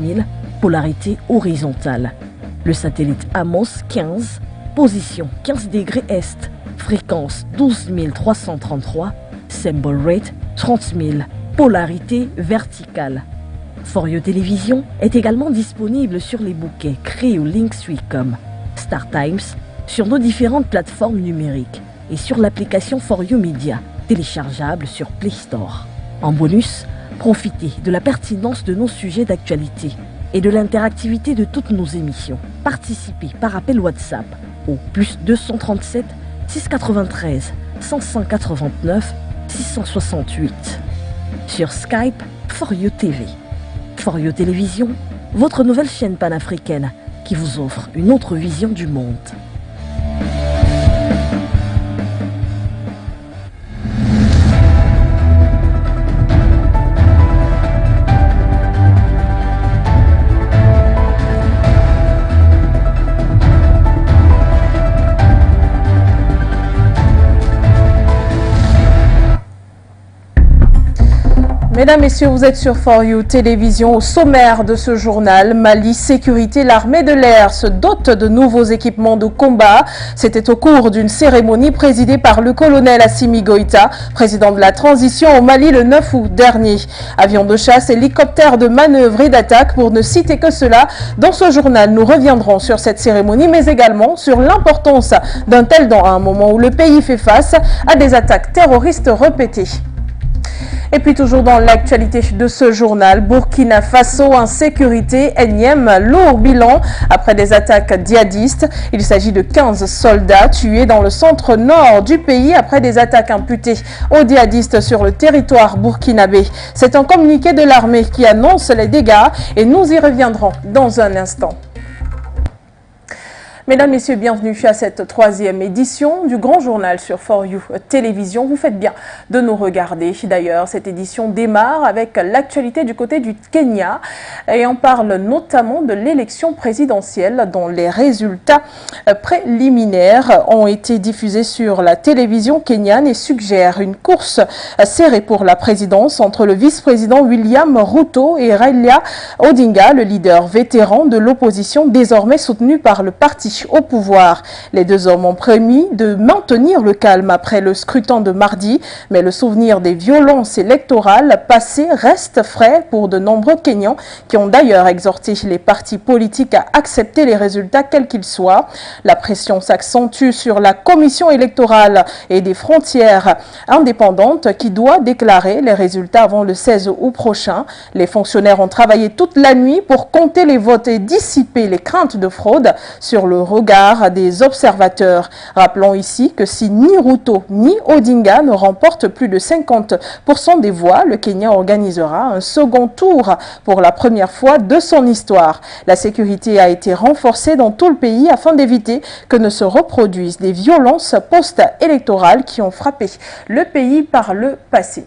000, polarité horizontale. Le satellite Amos 15, position 15 degrés est, fréquence 12 333, symbol rate 30 000, polarité verticale. For You Télévision est également disponible sur les bouquets créés au Link.com, Star Times, sur nos différentes plateformes numériques et sur l'application For You Media, téléchargeable sur Play Store. En bonus, profitez de la pertinence de nos sujets d'actualité et de l'interactivité de toutes nos émissions. Participez par appel WhatsApp au +237 693 589 668. Sur Skype, For You TV. For You Télévision, votre nouvelle chaîne panafricaine qui vous offre une autre vision du monde. Mesdames, Messieurs, vous êtes sur For You Télévision. Au sommaire de ce journal, Mali Sécurité, l'armée de l'air se dote de nouveaux équipements de combat. C'était au cours d'une cérémonie présidée par le colonel Assimi Goïta, président de la transition au Mali le 9 août dernier. Avions de chasse, hélicoptères de manœuvre et d'attaque, pour ne citer que cela. Dans ce journal, nous reviendrons sur cette cérémonie, mais également sur l'importance d'un tel don à un moment où le pays fait face à des attaques terroristes répétées. Et puis toujours dans l'actualité de ce journal, Burkina Faso, insécurité, énième lourd bilan après des attaques djihadistes. Il s'agit de 15 soldats tués dans le centre nord du pays après des attaques imputées aux djihadistes sur le territoire burkinabé. C'est un communiqué de l'armée qui annonce les dégâts et nous y reviendrons dans un instant. Mesdames, Messieurs, bienvenue à cette troisième édition du Grand Journal sur For You Télévision. Vous faites bien de nous regarder. D'ailleurs, cette édition démarre avec l'actualité du côté du Kenya et on parle notamment de l'élection présidentielle dont les résultats préliminaires ont été diffusés sur la télévision kenyane et suggèrent une course serrée pour la présidence entre le vice-président William Ruto et Raila Odinga, le leader vétéran de l'opposition désormais soutenu par le parti au pouvoir. Les deux hommes ont promis de maintenir le calme après le scrutin de mardi, mais le souvenir des violences électorales passées reste frais pour de nombreux Kenyans qui ont d'ailleurs exhorté les partis politiques à accepter les résultats quels qu'ils soient. La pression s'accentue sur la commission électorale et des frontières indépendantes qui doit déclarer les résultats avant le 16 août prochain. Les fonctionnaires ont travaillé toute la nuit pour compter les votes et dissiper les craintes de fraude sur le regard des observateurs. Rappelons ici que si ni Ruto ni Odinga ne remportent plus de 50% des voix, le Kenya organisera un second tour pour la première fois de son histoire. La sécurité a été renforcée dans tout le pays afin d'éviter que ne se reproduisent des violences post-électorales qui ont frappé le pays par le passé.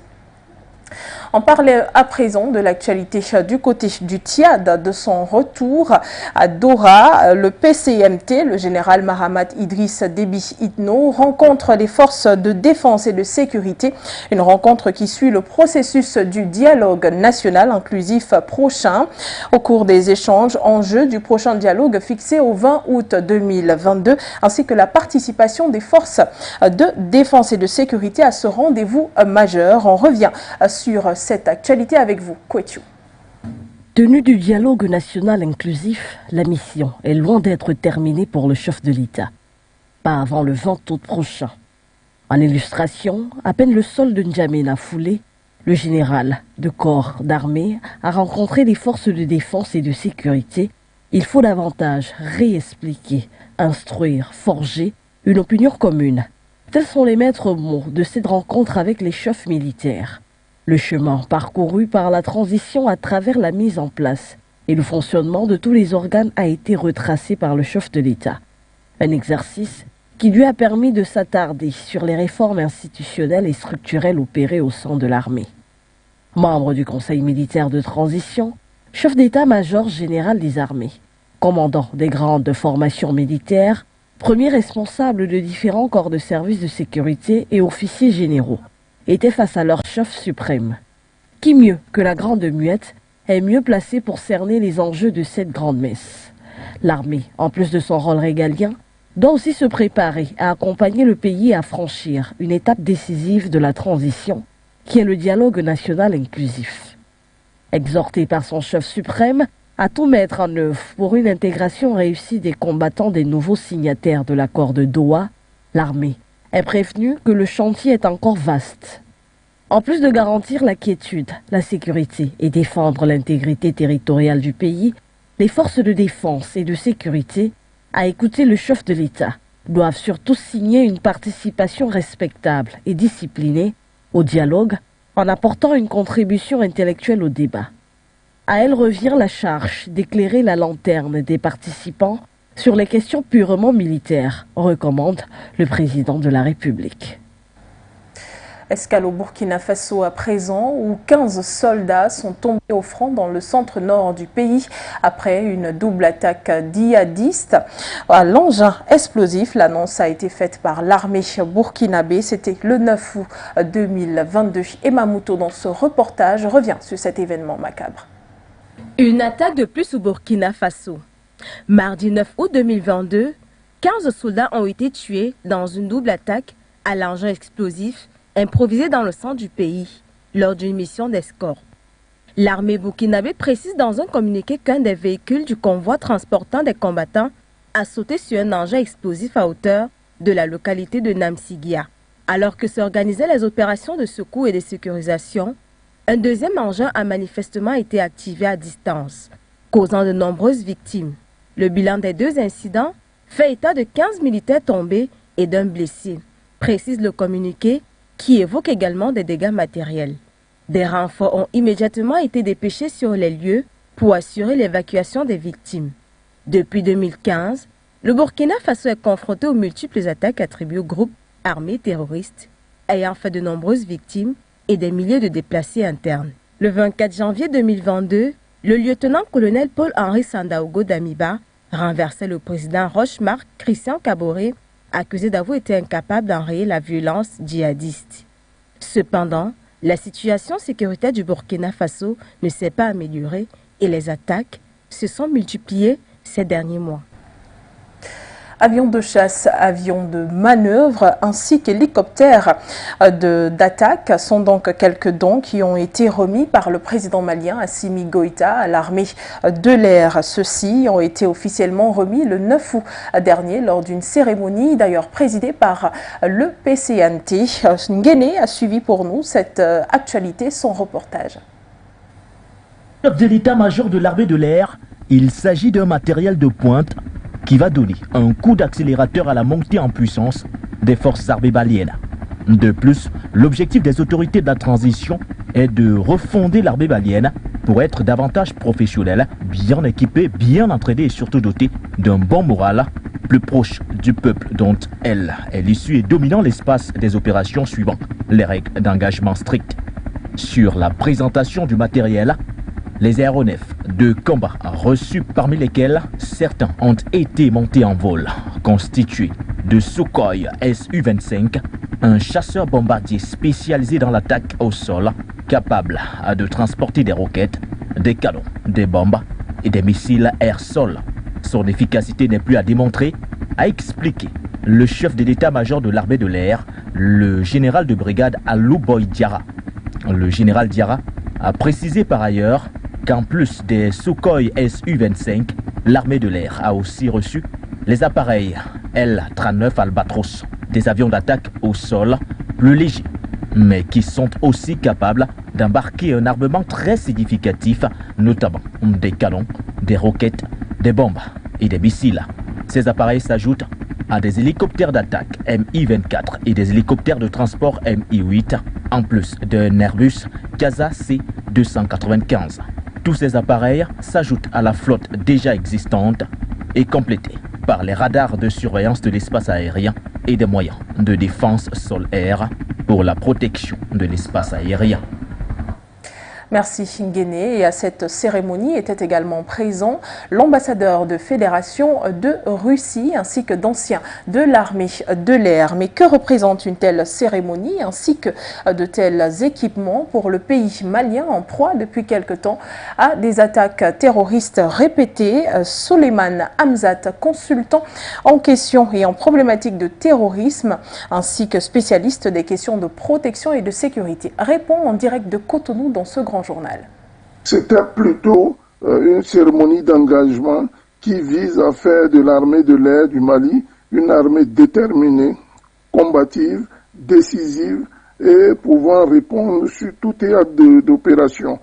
On parle à présent de l'actualité du côté du Tchad, de son retour à Dora. Le PCMT, le général Mahamat Idriss Déby Itno, rencontre les forces de défense et de sécurité. Une rencontre qui suit le processus du dialogue national inclusif prochain. Au cours des échanges, enjeux du prochain dialogue fixé au 20 août 2022, ainsi que la participation des forces de défense et de sécurité à ce rendez-vous majeur. On revient sur cette actualité avec vous, Kwetu. Tenue du dialogue national inclusif, la mission est loin d'être terminée pour le chef de l'État. Pas avant le 20 août prochain. En illustration, à peine le sol de N'Djamena foulé, le général de corps d'armée a rencontré les forces de défense et de sécurité. Il faut davantage réexpliquer, instruire, forger une opinion commune. Tels sont les maîtres mots de cette rencontre avec les chefs militaires. Le chemin parcouru par la transition à travers la mise en place et le fonctionnement de tous les organes a été retracé par le chef de l'État. Un exercice qui lui a permis de s'attarder sur les réformes institutionnelles et structurelles opérées au sein de l'armée. Membre du Conseil militaire de transition, chef d'état-major général des armées, commandant des grandes formations militaires, premier responsable de différents corps de services de sécurité et officiers généraux, étaient face à leur chef suprême. Qui mieux que la grande muette est mieux placée pour cerner les enjeux de cette grande messe. L'armée, en plus de son rôle régalien, doit aussi se préparer à accompagner le pays à franchir une étape décisive de la transition, qui est le dialogue national inclusif. Exhorté par son chef suprême à tout mettre en œuvre pour une intégration réussie des combattants des nouveaux signataires de l'accord de Doha, l'armée est prévenue que le chantier est encore vaste. En plus de garantir la quiétude, la sécurité et défendre l'intégrité territoriale du pays, les forces de défense et de sécurité, à écouter le chef de l'État, doivent surtout signer une participation respectable et disciplinée au dialogue en apportant une contribution intellectuelle au débat. À elle revient la charge d'éclairer la lanterne des participants sur les questions purement militaires, recommande le président de la République. Escale au Burkina Faso à présent, où 15 soldats sont tombés au front dans le centre-nord du pays après une double attaque djihadiste à l'engin explosif. L'annonce a été faite par l'armée burkinabé. C'était le 9 août 2022. Emma Mouto, dans ce reportage, revient sur cet événement macabre. Une attaque de plus au Burkina Faso. Mardi 9 août 2022, 15 soldats ont été tués dans une double attaque à l'engin explosif improvisé dans le centre du pays lors d'une mission d'escorte. L'armée burkinabé précise dans un communiqué qu'un des véhicules du convoi transportant des combattants a sauté sur un engin explosif à hauteur de la localité de Namsigia. Alors que s'organisaient les opérations de secours et de sécurisation, un deuxième engin a manifestement été activé à distance, causant de nombreuses victimes. Le bilan des deux incidents fait état de 15 militaires tombés et d'un blessé, précise le communiqué qui évoque également des dégâts matériels. Des renforts ont immédiatement été dépêchés sur les lieux pour assurer l'évacuation des victimes. Depuis 2015, le Burkina Faso est confronté aux multiples attaques attribuées aux groupes armés terroristes, ayant fait de nombreuses victimes et des milliers de déplacés internes. Le 24 janvier 2022, le lieutenant-colonel Paul-Henri Sandaogo Damiba renversait le président Roch-Marc Christian Kaboré, accusé d'avoir été incapable d'enrayer la violence djihadiste. Cependant, la situation sécuritaire du Burkina Faso ne s'est pas améliorée et les attaques se sont multipliées ces derniers mois. Avions de chasse, avions de manœuvre ainsi qu'hélicoptères d'attaque sont donc quelques dons qui ont été remis par le président malien Assimi Goïta à l'armée de l'air. Ceux-ci ont été officiellement remis le 9 août dernier lors d'une cérémonie d'ailleurs présidée par le PCNT. Nguéné a suivi pour nous cette actualité, son reportage. Chef de l'état-major de l'armée de l'air, il s'agit d'un matériel de pointe qui va donner un coup d'accélérateur à la montée en puissance des forces armées maliennes. De plus, l'objectif des autorités de la transition est de refonder l'armée malienne pour être davantage professionnelle, bien équipée, bien entraînée et surtout dotée d'un bon moral, plus proche du peuple dont elle est l'issue et dominant l'espace des opérations suivant les règles d'engagement strictes. Sur la présentation du matériel, les aéronefs de combat reçus, parmi lesquels certains ont été montés en vol, constitués de Sukhoi Su-25, un chasseur bombardier spécialisé dans l'attaque au sol, capable de transporter des roquettes, des canons, des bombes et des missiles air-sol. Son efficacité n'est plus à démontrer, a expliqué le chef de l'état-major de l'armée de l'air, le général de brigade Alou Boy Diarra. Le général Diarra a précisé par ailleurs qu'en plus des Sukhoi Su-25, l'armée de l'air a aussi reçu les appareils L-39 Albatros, des avions d'attaque au sol plus légers, mais qui sont aussi capables d'embarquer un armement très significatif, notamment des canons, des roquettes, des bombes et des missiles. Ces appareils s'ajoutent à des hélicoptères d'attaque Mi-24 et des hélicoptères de transport Mi-8, en plus d'un Airbus Casa C-295. Tous ces appareils s'ajoutent à la flotte déjà existante et complétés par les radars de surveillance de l'espace aérien et des moyens de défense sol-air pour la protection de l'espace aérien. Merci Nguéné. Et à cette cérémonie étaient également présents l'ambassadeur de Fédération de Russie ainsi que d'anciens de l'armée de l'air. Mais que représente une telle cérémonie ainsi que de tels équipements pour le pays malien en proie depuis quelque temps à des attaques terroristes répétées? Souleymane Hamzat, consultant en questions et en problématiques de terrorisme ainsi que spécialiste des questions de protection et de sécurité, répond en direct de Cotonou dans ce grand journal. C'était plutôt une cérémonie d'engagement qui vise à faire de l'armée de l'air du Mali une armée déterminée, combative, décisive et pouvant répondre sur tout théâtre d'opération.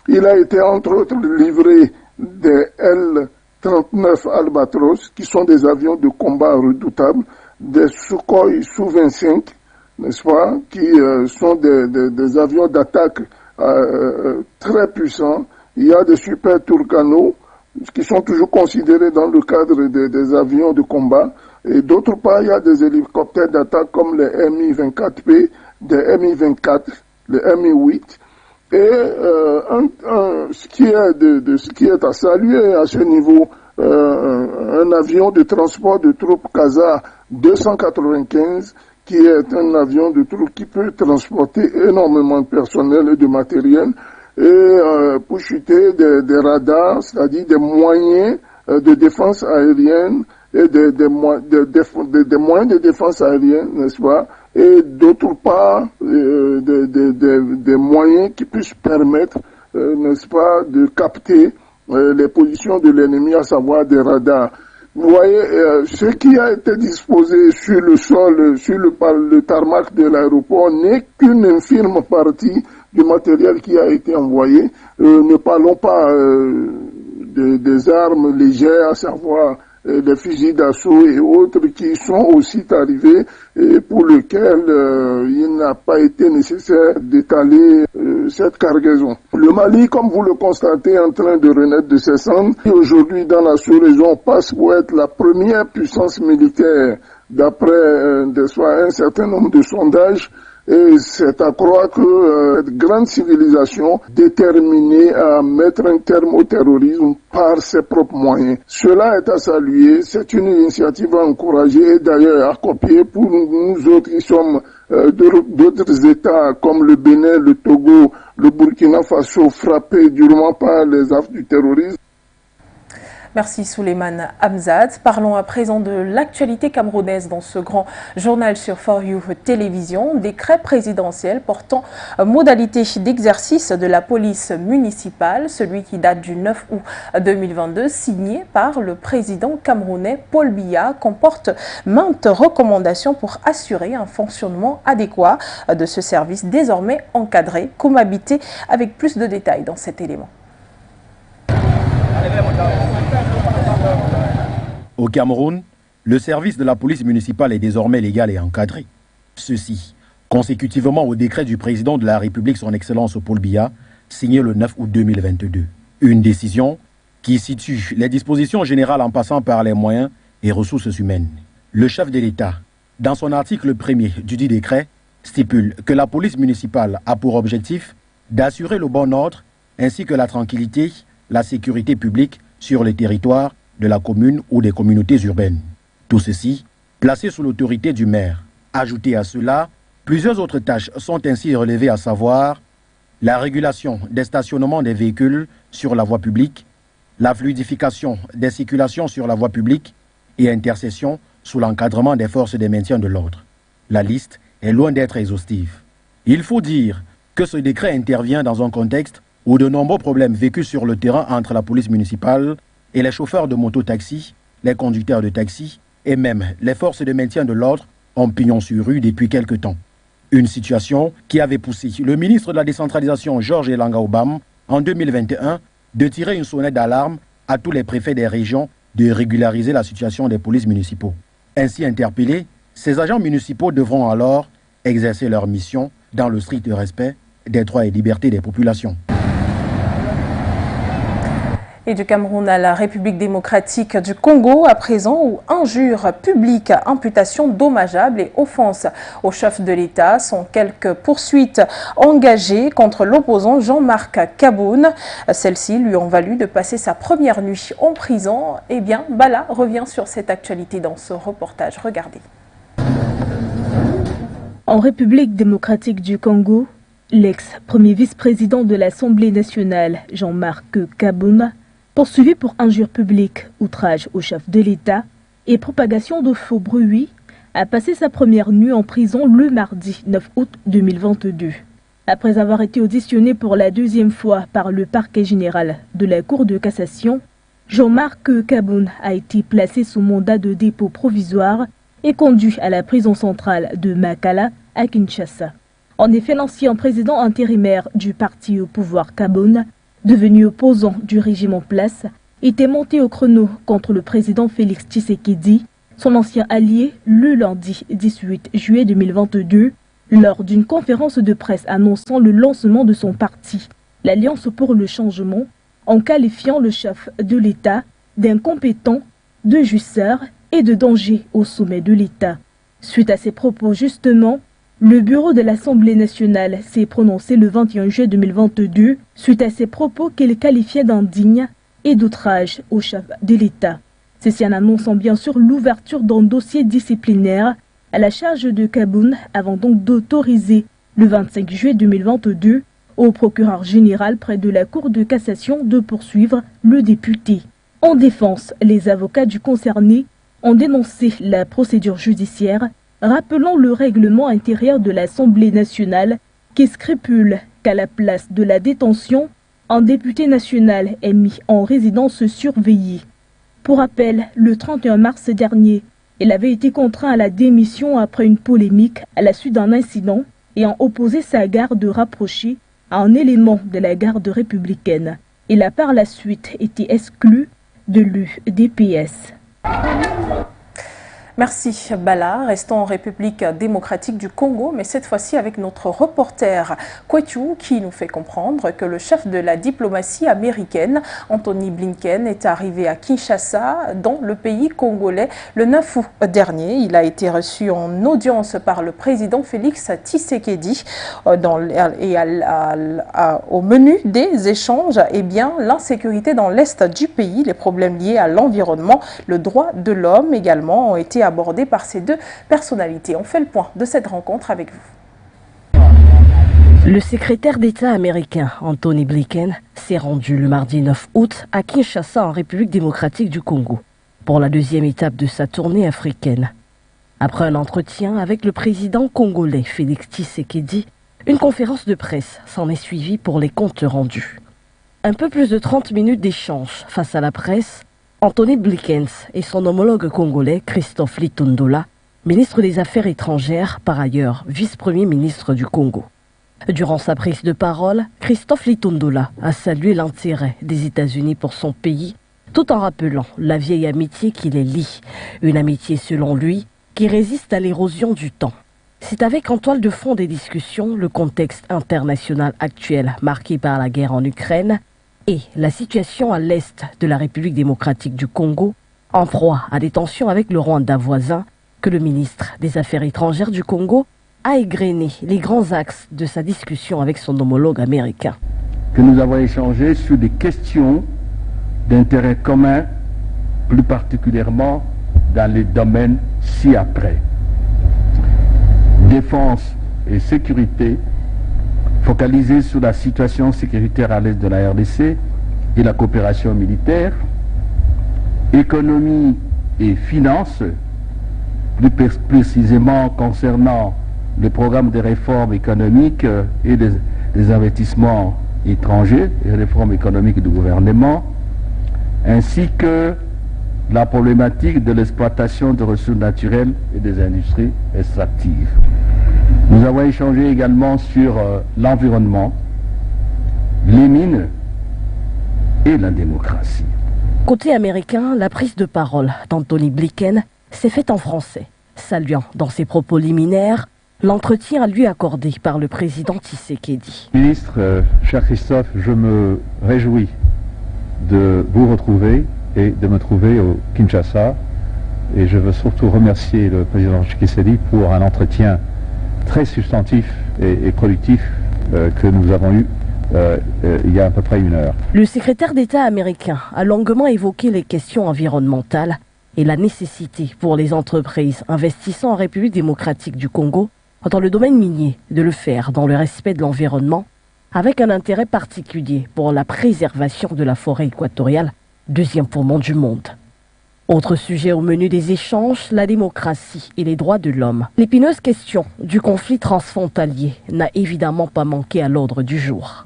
Il a été entre autres livré des L-39 Albatros qui sont des avions de combat redoutables, des Sukhoi Su-25, n'est-ce pas, qui sont des avions d'attaque très puissants. Il y a des super Turcano qui sont toujours considérés dans le cadre des avions de combat. Et d'autre part, il y a des hélicoptères d'attaque comme les Mi-24P, des Mi-24, les Mi-8. Et ce qui est à saluer à ce niveau, un avion de transport de troupes Casa 295, qui est un avion de troupes qui peut transporter énormément de personnel et de matériel, et pour chuter des radars, c'est-à-dire des moyens de défense aérienne et des moyens de défense aérienne, n'est-ce pas, et d'autre part des moyens qui puissent permettre, n'est-ce pas, de capter les positions de l'ennemi, à savoir des radars. Vous voyez, ce qui a été disposé sur le sol, sur le tarmac de l'aéroport, n'est qu'une infime partie du matériel qui a été envoyé. Ne parlons pas des armes légères, à savoir les fusils d'assaut et autres qui sont aussi arrivés et pour lesquels il n'a pas été nécessaire d'étaler cette cargaison. Le Mali, comme vous le constatez, est en train de renaître de ses cendres. Aujourd'hui, dans la sous-région, passe pour être la première puissance militaire d'après un certain nombre de sondages. Et c'est à croire que cette grande civilisation déterminée à mettre un terme au terrorisme par ses propres moyens. Cela est à saluer, c'est une initiative à encourager et d'ailleurs à copier pour nous autres qui sommes d'autres États comme le Bénin, le Togo, le Burkina Faso frappés durement par les affres du terrorisme. Merci Souleymane Hamzat. Parlons à présent de l'actualité camerounaise dans ce grand journal sur For You Télévision. Décret présidentiel portant modalité d'exercice de la police municipale, celui qui date du 9 août 2022, signé par le président camerounais Paul Biya, comporte maintes recommandations pour assurer un fonctionnement adéquat de ce service désormais encadré, cohabité, avec plus de détails dans cet élément. Au Cameroun, le service de la police municipale est désormais légal et encadré. Ceci, consécutivement au décret du président de la République, son Excellence Paul Biya, signé le 9 août 2022. Une décision qui situe les dispositions générales en passant par les moyens et ressources humaines. Le chef de l'État, dans son article 1er du dit décret, stipule que la police municipale a pour objectif d'assurer le bon ordre ainsi que la tranquillité, la sécurité publique sur le territoire de la commune ou des communautés urbaines. Tout ceci placé sous l'autorité du maire. Ajouté à cela, plusieurs autres tâches sont ainsi relevées, à savoir la régulation des stationnements des véhicules sur la voie publique, la fluidification des circulations sur la voie publique et intercession sous l'encadrement des forces de maintien de l'ordre. La liste est loin d'être exhaustive. Il faut dire que ce décret intervient dans un contexte où de nombreux problèmes vécus sur le terrain entre la police municipale et les chauffeurs de moto-taxi, les conducteurs de taxi et même les forces de maintien de l'ordre ont pignon sur rue depuis quelque temps. Une situation qui avait poussé le ministre de la décentralisation Georges Elanga Obam en 2021 de tirer une sonnette d'alarme à tous les préfets des régions de régulariser la situation des polices municipaux. Ainsi interpellés, ces agents municipaux devront alors exercer leur mission dans le strict respect des droits et libertés des populations. Et du Cameroun à la République démocratique du Congo, à présent, où injures publiques, imputations dommageables et offenses au chef de l'État sont quelques poursuites engagées contre l'opposant Jean-Marc Kaboun. Celles-ci lui ont valu de passer sa première nuit en prison. Eh bien, Bala revient sur cette actualité dans ce reportage. Regardez. En République démocratique du Congo, l'ex-premier vice-président de l'Assemblée nationale, Jean-Marc Kaboun, poursuivi pour injure publique, outrage au chef de l'État et propagation de faux bruits, a passé sa première nuit en prison le mardi 9 août 2022. Après avoir été auditionné pour la deuxième fois par le parquet général de la Cour de cassation, Jean-Marc Kaboun a été placé sous mandat de dépôt provisoire et conduit à la prison centrale de Makala à Kinshasa. En effet, l'ancien président intérimaire du parti au pouvoir Kaboun, devenu opposant du régime en place, était monté au chrono contre le président Félix Tshisekedi, son ancien allié, le lundi 18 juillet 2022, lors d'une conférence de presse annonçant le lancement de son parti, l'Alliance pour le changement, en qualifiant le chef de l'État d'incompétent, de jouisseur et de danger au sommet de l'État. Suite à ces propos, justement, le bureau de l'Assemblée nationale s'est prononcé le 21 juillet 2022 suite à ces propos qu'il qualifiait d'indignes et d'outrage au chef de l'État. Ceci en annonçant bien sûr l'ouverture d'un dossier disciplinaire à la charge de Kaboun avant donc d'autoriser le 25 juillet 2022 au procureur général près de la Cour de cassation de poursuivre le député. En défense, les avocats du concerné ont dénoncé la procédure judiciaire, rappelant le règlement intérieur de l'Assemblée nationale qui scrupule qu'à la place de la détention, un député national est mis en résidence surveillée. Pour rappel, le 31 mars dernier, il avait été contraint à la démission après une polémique à la suite d'un incident ayant opposé sa garde rapprochée à un élément de la garde républicaine. Il a par la suite été exclu de l'UDPS. Merci Bala. Restons en République démocratique du Congo, mais cette fois-ci avec notre reporter Kwetu qui nous fait comprendre que le chef de la diplomatie américaine, Anthony Blinken, est arrivé à Kinshasa, dans le pays congolais, le 9 août dernier. Il a été reçu en audience par le président Félix Tshisekedi. Au menu des échanges, eh bien, l'insécurité dans l'est du pays, les problèmes liés à l'environnement, le droit de l'homme également ont été abordé par ces deux personnalités. On fait le point de cette rencontre avec vous. Le secrétaire d'État américain Anthony Blinken s'est rendu le mardi 9 août à Kinshasa en République démocratique du Congo pour la deuxième étape de sa tournée africaine. Après un entretien avec le président congolais Félix Tshisekedi, une conférence de presse s'en est suivie pour les comptes rendus. Un peu plus de 30 minutes d'échange face à la presse. Anthony Blinken et son homologue congolais Christophe Litondola, ministre des Affaires étrangères, par ailleurs vice-premier ministre du Congo. Durant sa prise de parole, Christophe Litondola a salué l'intérêt des États-Unis pour son pays, tout en rappelant la vieille amitié qui les lie. Une amitié, selon lui, qui résiste à l'érosion du temps. C'est avec en toile de fond des discussions le contexte international actuel marqué par la guerre en Ukraine et la situation à l'est de la République démocratique du Congo, en proie à des tensions avec le Rwanda voisin, que le ministre des Affaires étrangères du Congo a égrené les grands axes de sa discussion avec son homologue américain. Que nous avons échangé sur des questions d'intérêt commun, plus particulièrement dans les domaines ci-après. Défense et sécurité, focalisé sur la situation sécuritaire à l'est de la RDC et la coopération militaire, économie et finances, plus précisément concernant les programmes de réformes économiques et des investissements étrangers et réformes économiques du gouvernement, ainsi que la problématique de l'exploitation des ressources naturelles et des industries extractives. Nous avons échangé également sur l'environnement, les mines et la démocratie. Côté américain, la prise de parole d'Anthony Blinken s'est faite en français, saluant dans ses propos liminaires l'entretien à lui accordé par le président Tshisekedi. Ministre, cher Christophe, je me réjouis de vous retrouver et de me trouver au Kinshasa. Et je veux surtout remercier le président Tshisekedi pour un entretien très substantif et productif que nous avons eu il y a à peu près 1 heure. Le secrétaire d'État américain a longuement évoqué les questions environnementales et la nécessité pour les entreprises investissant en République démocratique du Congo dans le domaine minier de le faire dans le respect de l'environnement, avec un intérêt particulier pour la préservation de la forêt équatoriale, 2e poumon du monde. Autre sujet au menu des échanges, la démocratie et les droits de l'homme. L'épineuse question du conflit transfrontalier n'a évidemment pas manqué à l'ordre du jour.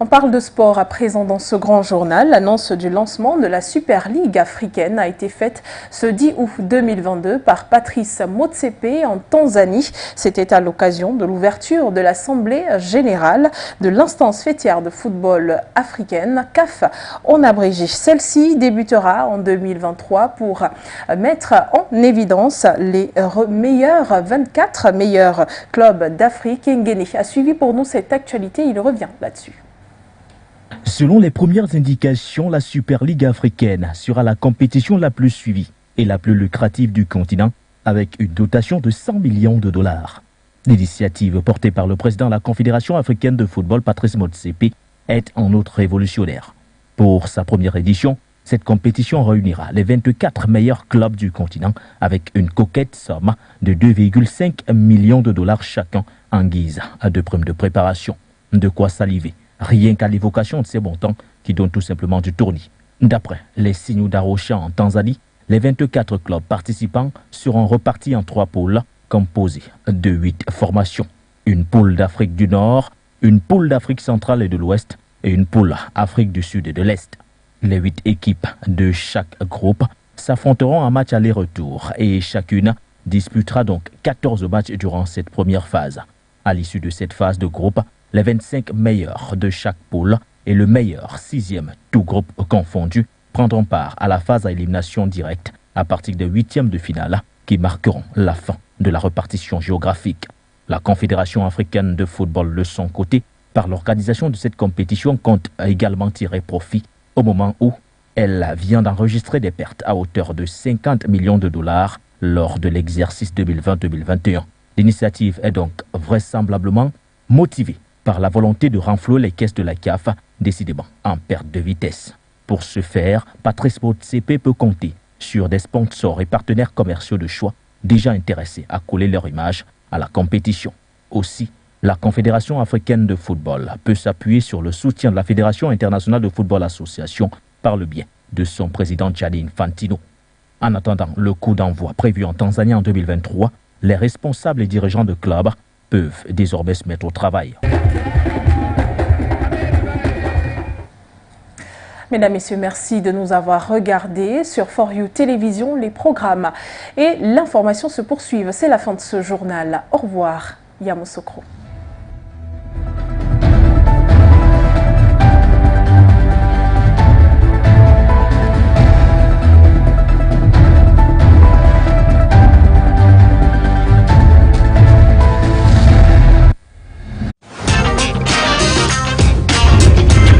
On parle de sport à présent dans ce grand journal. L'annonce du lancement de la Super Ligue africaine a été faite ce 10 août 2022 par Patrice Motsepe en Tanzanie. C'était à l'occasion de l'ouverture de l'Assemblée générale de l'instance fêtière de football africaine, CAF en abrégé. Celle-ci débutera en 2023 pour mettre en évidence les 24 meilleurs clubs d'Afrique. Nguéné a suivi pour nous cette actualité, il revient là-dessus. Selon les premières indications, la Super Ligue africaine sera la compétition la plus suivie et la plus lucrative du continent, avec une dotation de 100 millions de dollars. L'initiative portée par le président de la Confédération africaine de football, Patrice Motsepe, est en outre révolutionnaire. Pour sa première édition, cette compétition réunira les 24 meilleurs clubs du continent avec une coquette somme de 2,5 millions de dollars chacun en guise de prime de préparation. De quoi saliver. Rien qu'à l'évocation de ces montants qui donnent tout simplement du tournis. D'après les signaux d'Arusha en Tanzanie, les 24 clubs participants seront repartis en 3 pôles composés de 8 formations. Une poule d'Afrique du Nord, une poule d'Afrique centrale et de l'Ouest et une poule Afrique du Sud et de l'Est. Les 8 équipes de chaque groupe s'affronteront en match aller-retour et chacune disputera donc 14 matchs durant cette première phase. À l'issue de cette phase de groupe, les 25 meilleurs de chaque poule et le meilleur 6e, tout groupe confondu, prendront part à la phase à élimination directe à partir des 8e de finale qui marqueront la fin de la répartition géographique. La Confédération africaine de football, de son côté, par l'organisation de cette compétition, compte également tirer profit au moment où elle vient d'enregistrer des pertes à hauteur de 50 millions de dollars lors de l'exercice 2020-2021. L'initiative est donc vraisemblablement motivée par la volonté de renflouer les caisses de la CAF, décidément en perte de vitesse. Pour ce faire, Patrice Motsepe peut compter sur des sponsors et partenaires commerciaux de choix déjà intéressés à coller leur image à la compétition. Aussi, la Confédération africaine de football peut s'appuyer sur le soutien de la Fédération internationale de football association par le biais de son président Gianni Infantino. En attendant le coup d'envoi prévu en Tanzanie en 2023, les responsables et dirigeants de clubs peuvent désormais se mettre au travail. Mesdames, Messieurs, merci de nous avoir regardés sur For You Télévision. Les programmes et l'information se poursuivent. C'est la fin de ce journal. Au revoir, Yamoussoukro.